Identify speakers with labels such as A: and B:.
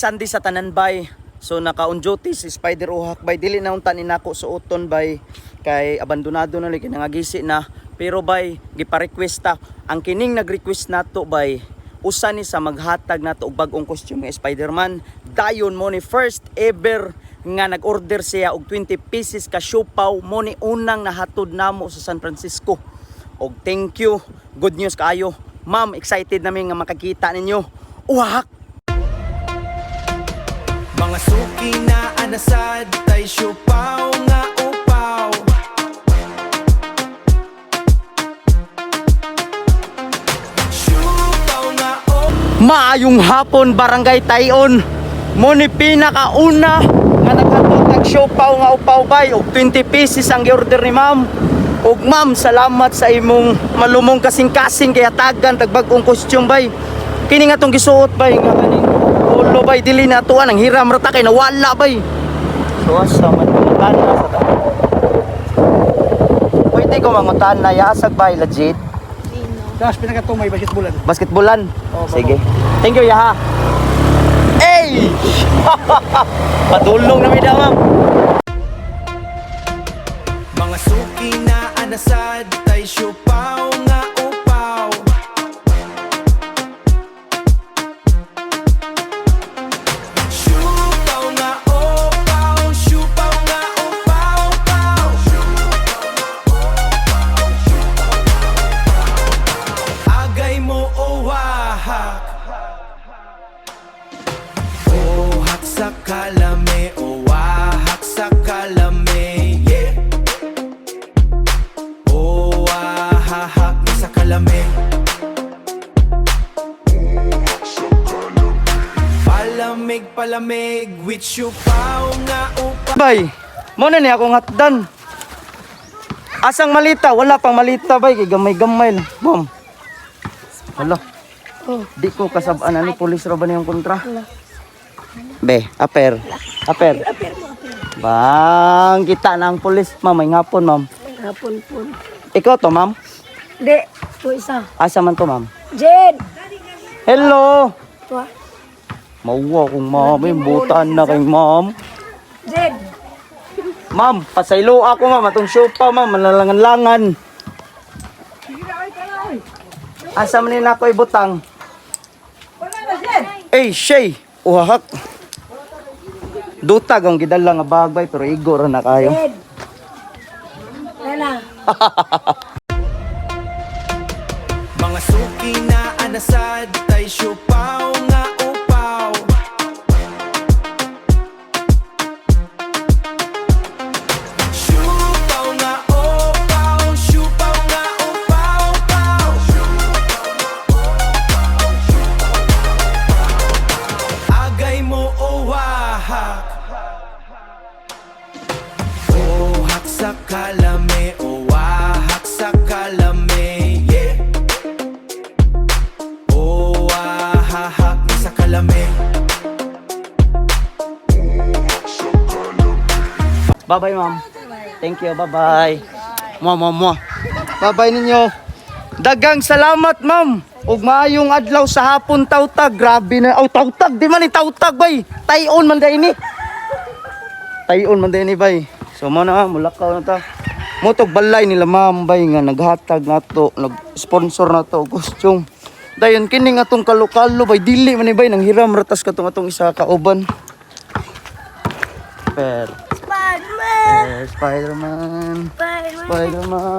A: Sunday sa tanan bay. So naka-on duty si Spider Uhak bay, dili na unta ni nako suoton bay kay abandonado na lagi nangagisi na. Pero bay gipa-request ta ang kining nag-request nato bay, usa ni sa maghatag nato og bag-ong costume nga Spider-Man. Dayon mo ni first ever nga nag-order siya og 20 pieces ka siopaw, mo ni unang nahatod namo sa San Francisco. Og thank you, good news kaayo ma'am, excited nami nga makakita ninyo. Uhak.
B: Mga suki na anasad, tay siopaw nga upaw. Siopaw nga
A: Maayong hapon barangay Tayon. Mo ni pinakauna nga naghatod ng siopaw nga upaw bay og 20 pieces ang gi-order ni ma'am. Og ma'am, salamat sa imong malumong kasing-kasing kaya tagan tagbag-ong costume bay. Kini nga tong gisuot bay nga kaning ulo bay, dili na tuan ang hiram rata kay nawala bay. So asa man mangutan na sa ta. Pwede ko mangutan na yasag bay legit.
C: Tapos pinakato may basketballan.
A: Basketballan.
C: Oh,
A: sige. Thank you yaha. Hey! Patulong na may ma'am.
B: mga suki na anasad, tay siopaw nga upaw. Siopaw nga upaw, siopaw nga upaw, upaw. Agay mo o wahak, ohak sa kalame, o wahak sa kalame, yeah. O wahak sa kalame. Palamig, palamig, with siopaw nga upaw.
A: Bay, mo na ni akong hatdan. Asang malita? Wala pang malita bay, kay gamay-gamay lang. Ma'am. Hala. Di ko kasabaan ni pulis ra ba niyang kontra? Be, aper. Aper. Bang, kita na ang pulis. Ma'am, may ngapon, ma'am.
D: Hapon po.
A: Ikaw to, ma'am?
D: Di, to isa.
A: Asa man to, ma'am?
D: Jen!
A: Hello.
D: To ah.
A: Mauwa kong ma'am, may butaan na kay ma'am.
D: Jen!
A: Ma'am, pasaylo ako ma'am, atong siopaw ma'am, malalangan-langan. Asa man nina ako ibutang? Eh, Shay, uhahak. Dutag ang gidala nga bagay, pero igo ra na kayo.
D: Jen! Nana.
B: Mga suki na anasad, tay siopaw nga upaw. Siopaw nga upaw, siopaw nga upaw, upaw. Agay mo o wahak, ohak sa kalame, o wahak sa kalame, yeah. O wahak sa kalame.
A: Bye-bye ma'am. Thank you, bye-bye. Mua. Bye-bye ninyo. Dagang salamat ma'am. Ug maayong adlaw sa hapon tawtag. Grabe na. Oh, tawtag. Di man ni tawtag bay. Tayon man day ini. Tayon man day ini bay. So mo na mulakaw na ta. Motog balay nila ma'am bay nga naghatag nato, nag-sponsor nato costume. Dayon kini nga tong kalokalo bay, dili man ni bay nang hiram ratas katong atong isa ka uban. Per
D: Spider-Man!
A: Spider-Man.
D: Spider-Man!
A: Spider-Man.